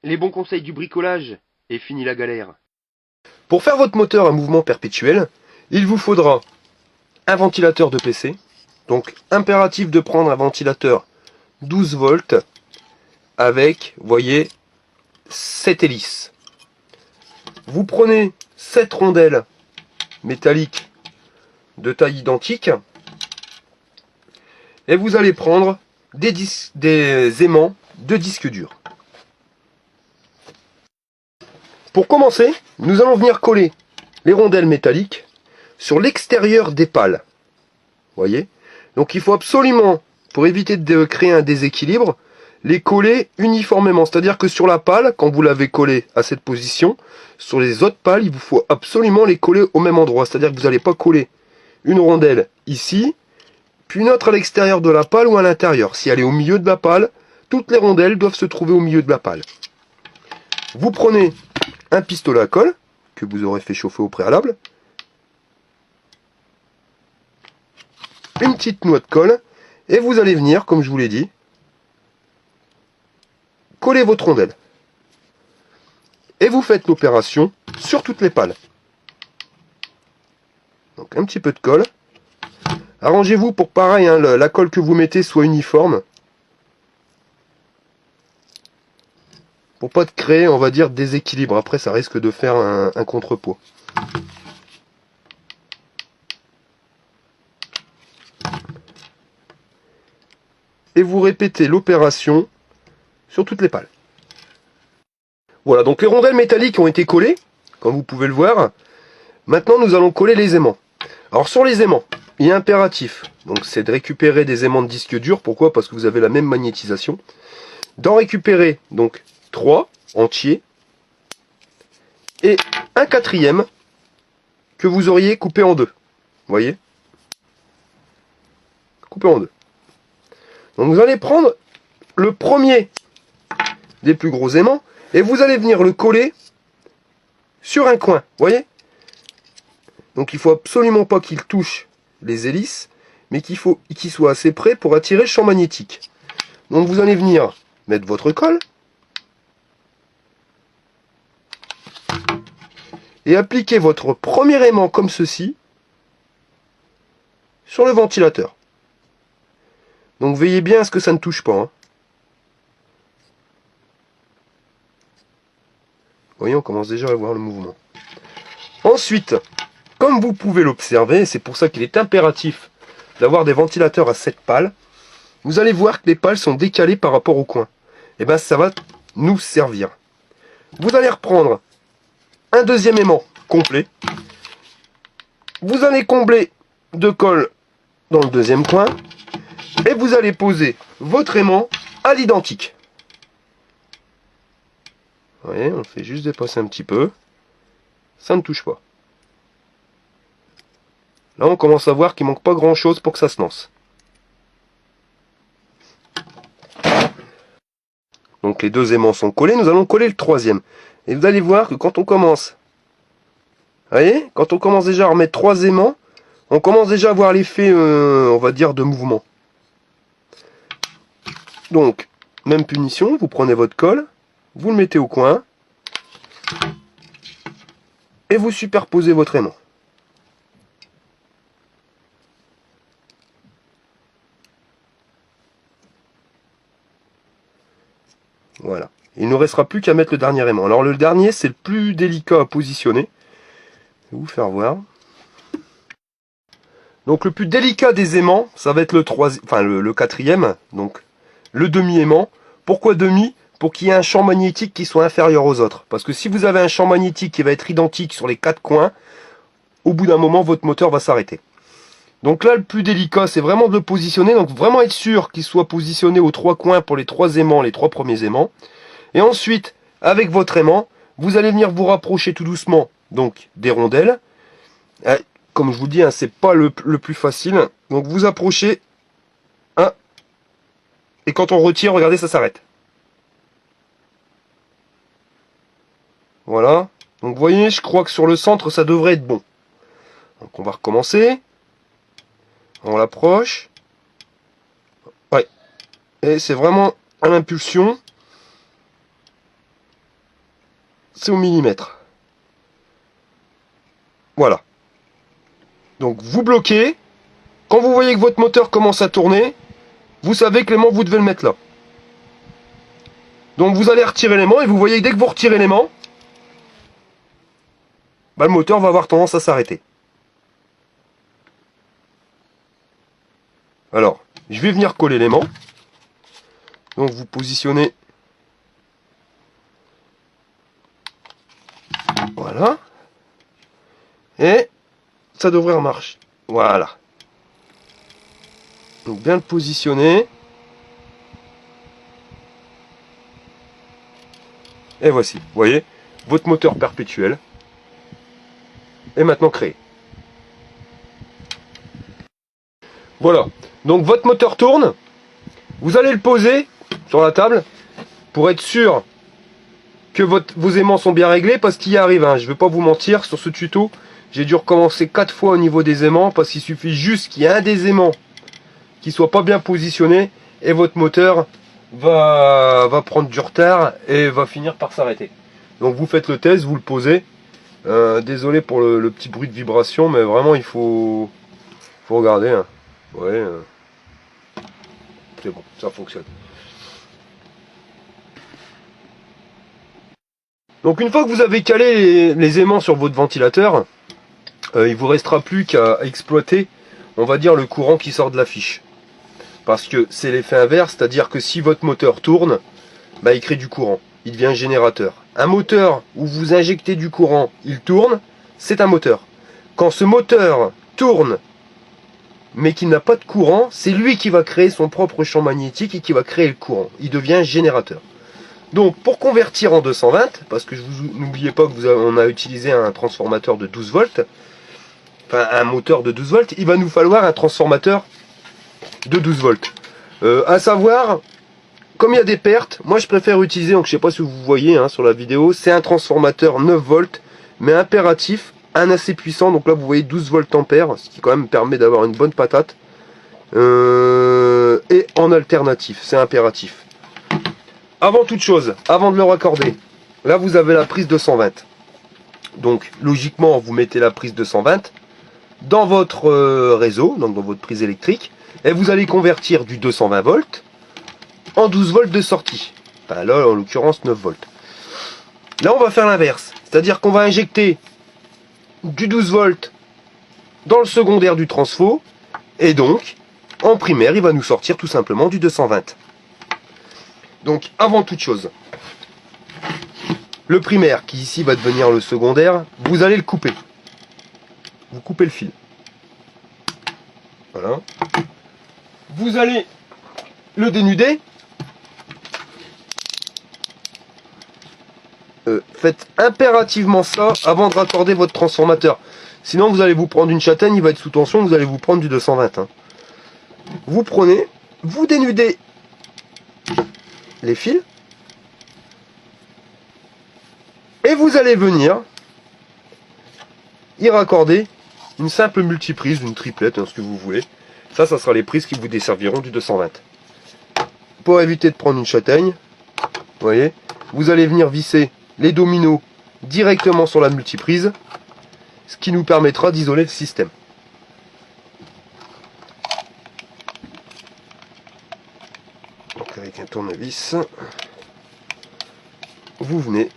Les bons conseils du bricolage, et fini la galère. Pour faire votre moteur à mouvement perpétuel, il vous faudra un ventilateur de PC. Donc impératif de prendre un ventilateur 12 volts avec, vous voyez, 7 hélices. Vous prenez 7 rondelles métalliques de taille identique et vous allez prendre des aimants de disque dur. Pour commencer, nous allons venir coller les rondelles métalliques sur l'extérieur des pales. Voyez? Donc il faut absolument, pour éviter de créer un déséquilibre, les coller uniformément. C'est-à-dire que sur la pale, quand vous l'avez collé à cette position, sur les autres pales, il vous faut absolument les coller au même endroit. C'est-à-dire que vous n'allez pas coller une rondelle ici, puis une autre à l'extérieur de la pale ou à l'intérieur. Si elle est au milieu de la pale, toutes les rondelles doivent se trouver au milieu de la pale. Vous prenez un pistolet à colle, que vous aurez fait chauffer au préalable, une petite noix de colle, et vous allez venir, comme je vous l'ai dit, coller votre rondelle. Et vous faites l'opération sur toutes les pales. Donc un petit peu de colle. Arrangez-vous pour pareil, hein, la colle que vous mettez soit uniforme. Pour pas de créer, on va dire, déséquilibre. Après, ça risque de faire un contrepoids. Et vous répétez l'opération sur toutes les pales. Voilà, donc les rondelles métalliques ont été collées, comme vous pouvez le voir. Maintenant, nous allons coller les aimants. Alors sur les aimants, il est impératif, donc c'est de récupérer des aimants de disque dur. Pourquoi? Parce que vous avez la même magnétisation. D'en récupérer donc 3 entiers et un quatrième que vous auriez coupé en deux. Vous voyez? Coupé en deux. Donc vous allez prendre le premier des plus gros aimants et vous allez venir le coller sur un coin. Vous voyez? Donc il faut absolument pas qu'il touche les hélices, mais qu'il soit assez près pour attirer le champ magnétique. Donc vous allez venir mettre votre colle et appliquer votre premier aimant comme ceci sur le ventilateur. Donc veillez bien à ce que ça ne touche pas. Hein. Vous voyez, on commence déjà à voir le mouvement. Ensuite, comme vous pouvez l'observer, c'est pour ça qu'il est impératif d'avoir des ventilateurs à 7 pales, vous allez voir que les pales sont décalées par rapport au coin. Et bien ça va nous servir. Vous allez reprendre un deuxième aimant complet. Vous allez combler de colle dans le deuxième coin. Et vous allez poser votre aimant à l'identique. Vous voyez, on fait juste dépasser un petit peu. Ça ne touche pas. Là, on commence à voir qu'il manque pas grand chose pour que ça se lance. Donc les deux aimants sont collés, nous allons coller le troisième. Et vous allez voir que quand on commence, vous voyez, quand on commence déjà à remettre 3 aimants, on commence déjà à voir l'effet, on va dire, de mouvement. Donc, même punition, vous prenez votre colle, vous le mettez au coin, et vous superposez votre aimant. Voilà. Il ne nous restera plus qu'à mettre le dernier aimant. Alors le dernier, c'est le plus délicat à positionner. Je vais vous faire voir. Donc le plus délicat des aimants, ça va être le quatrième, donc le demi-aimant. Pourquoi demi? Pour qu'il y ait un champ magnétique qui soit inférieur aux autres. Parce que si vous avez un champ magnétique qui va être identique sur les 4 coins, au bout d'un moment, votre moteur va s'arrêter. Donc là, le plus délicat, c'est vraiment de le positionner. Donc vraiment être sûr qu'il soit positionné aux 3 coins pour les 3 aimants, les 3 premiers aimants. Et ensuite, avec votre aimant, vous allez venir vous rapprocher tout doucement donc des rondelles. Comme je vous dis, hein, c'est pas le plus facile. Donc vous approchez. Hein, et quand on retire, regardez, ça s'arrête. Voilà. Donc vous voyez, je crois que sur le centre, ça devrait être bon. Donc on va recommencer. On l'approche. Ouais. Et c'est vraiment à l'impulsion. c'est au millimètre. Voilà. Donc vous bloquez. Quand vous voyez que votre moteur commence à tourner, vous savez que l'aimant, vous devez le mettre là. Donc vous allez retirer l'aimant et vous voyez que dès que vous retirez l'aimant, bah, le moteur va avoir tendance à s'arrêter. Alors, je vais venir coller l'aimant. Donc vous positionnez. Voilà. Et ça devrait marcher. Voilà. Donc bien le positionner. Et voici, vous voyez, votre moteur perpétuel est maintenant créé. Voilà, donc votre moteur tourne. Vous allez le poser sur la table pour être sûr que vos aimants sont bien réglés, parce qu'il y arrive, hein, je ne vais pas vous mentir, sur ce tuto, j'ai dû recommencer 4 fois au niveau des aimants, parce qu'il suffit juste qu'il y ait un des aimants qui soit pas bien positionné, et votre moteur va prendre du retard et va finir par s'arrêter. Donc vous faites le test, vous le posez. Désolé pour le petit bruit de vibration, mais vraiment il faut regarder. Hein. Ouais, c'est bon, ça fonctionne. Donc une fois que vous avez calé les aimants sur votre ventilateur, il vous restera plus qu'à exploiter, on va dire, le courant qui sort de la fiche. Parce que c'est l'effet inverse, c'est-à-dire que si votre moteur tourne, bah, il crée du courant, il devient un générateur. Un moteur où vous injectez du courant, il tourne, c'est un moteur. Quand ce moteur tourne, mais qu'il n'a pas de courant, c'est lui qui va créer son propre champ magnétique et qui va créer le courant. Il devient générateur. Donc pour convertir en 220, parce que n'oubliez pas que on a utilisé un transformateur de 12 volts, enfin un moteur de 12 volts, il va nous falloir un transformateur de 12 volts. À savoir, comme il y a des pertes, moi je préfère utiliser, donc je sais pas si vous voyez hein, sur la vidéo, c'est un transformateur 9 volts, mais impératif, un assez puissant, donc là vous voyez 12 volts ampères, ce qui quand même permet d'avoir une bonne patate. Et en alternatif, c'est impératif. Avant toute chose, avant de le raccorder, là vous avez la prise 220. Donc logiquement vous mettez la prise 220 dans votre réseau, donc dans votre prise électrique, et vous allez convertir du 220 volts en 12 volts de sortie. Enfin là en l'occurrence 9 volts. Là on va faire l'inverse, c'est-à-dire qu'on va injecter du 12 volts dans le secondaire du transfo, et donc en primaire il va nous sortir tout simplement du 220. Donc avant toute chose, le primaire qui ici va devenir le secondaire, vous allez le couper. Vous coupez le fil. Voilà. Vous allez le dénuder. Faites impérativement ça avant de raccorder votre transformateur. Sinon vous allez vous prendre une châtaigne, il va être sous tension, vous allez vous prendre du 220. Hein. Vous prenez, vous dénudez les fils. Et vous allez venir y raccorder une simple multiprise, une triplette, hein, ce que vous voulez. Ça sera les prises qui vous desserviront du 220. Pour éviter de prendre une châtaigne, vous voyez, vous allez venir visser les dominos directement sur la multiprise, ce qui nous permettra d'isoler le système. Donc avec un tournevis, vous venez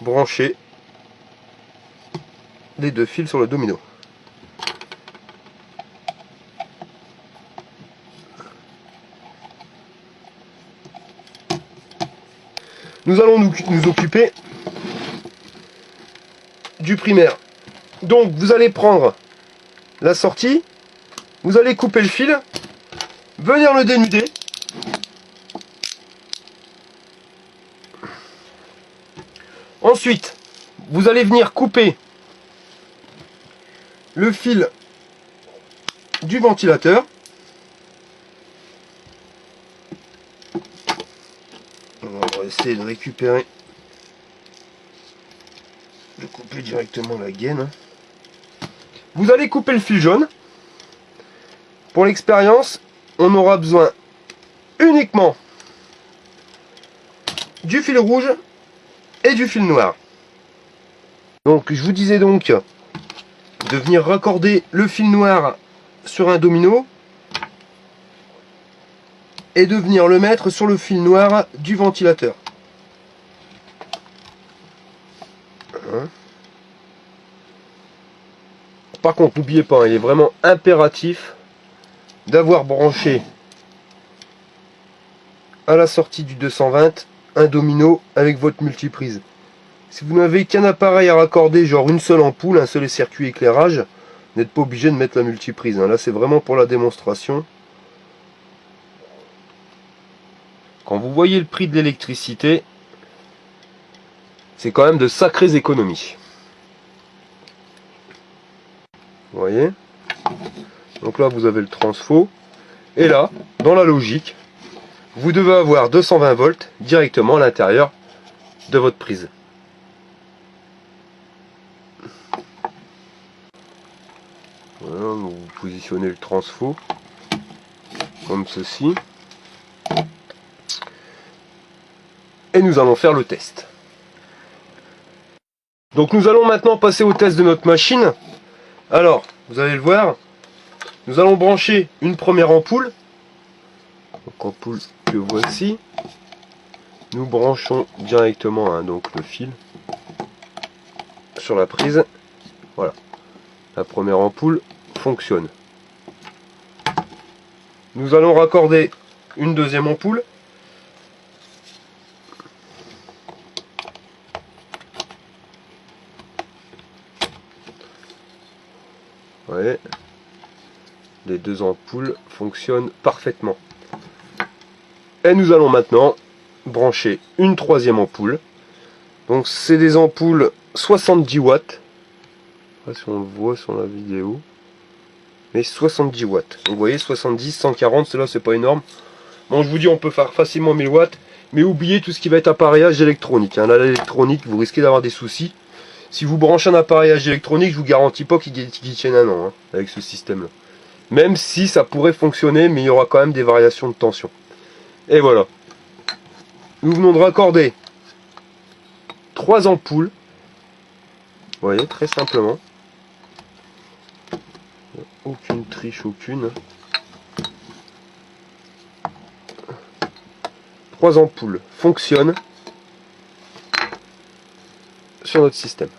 brancher les deux fils sur le domino. Nous allons nous occuper du primaire. Donc vous allez prendre la sortie, vous allez couper le fil, venir le dénuder. Ensuite, vous allez venir couper le fil du ventilateur. On va essayer de récupérer, de couper directement la gaine. Vous allez couper le fil jaune. Pour l'expérience, on aura besoin uniquement du fil rouge et du fil noir. Donc je vous disais donc de venir raccorder le fil noir sur un domino et de venir le mettre sur le fil noir du ventilateur. Par contre, n'oubliez pas, il est vraiment impératif d'avoir branché à la sortie du 220 un domino avec votre multiprise. Si vous n'avez qu'un appareil à raccorder, genre une seule ampoule, un seul circuit éclairage, vous n'êtes pas obligé de mettre la multiprise. Là, c'est vraiment pour la démonstration. Quand vous voyez le prix de l'électricité, c'est quand même de sacrées économies. Vous voyez? Donc là, vous avez le transfo. Et là, dans la logique, vous devez avoir 220 volts directement à l'intérieur de votre prise. Voilà, vous positionnez le transfo comme ceci. Et nous allons faire le test. Donc nous allons maintenant passer au test de notre machine. Alors, vous allez le voir, nous allons brancher une première ampoule. Donc ampoule que voici. Nous branchons directement donc le fil sur la prise. Voilà. La première ampoule fonctionne. Nous allons raccorder une deuxième ampoule. Vous voyez, les deux ampoules fonctionnent parfaitement. Et nous allons maintenant brancher une troisième ampoule. Donc c'est des ampoules 70 watts. Je ne sais pas si on le voit sur la vidéo. Mais 70 watts. Donc vous voyez 70, 140, cela c'est pas énorme. Bon, je vous dis on peut faire facilement 1000 watts. Mais oubliez tout ce qui va être appareillage électronique. Là l'électronique, vous risquez d'avoir des soucis. Si vous branchez un appareillage électronique, je vous garantis pas qu'il tienne un an avec ce système là. Même si ça pourrait fonctionner, mais il y aura quand même des variations de tension. Et voilà. Nous venons de raccorder 3 ampoules. Vous voyez, très simplement. Aucune triche, aucune. 3 ampoules fonctionnent sur notre système.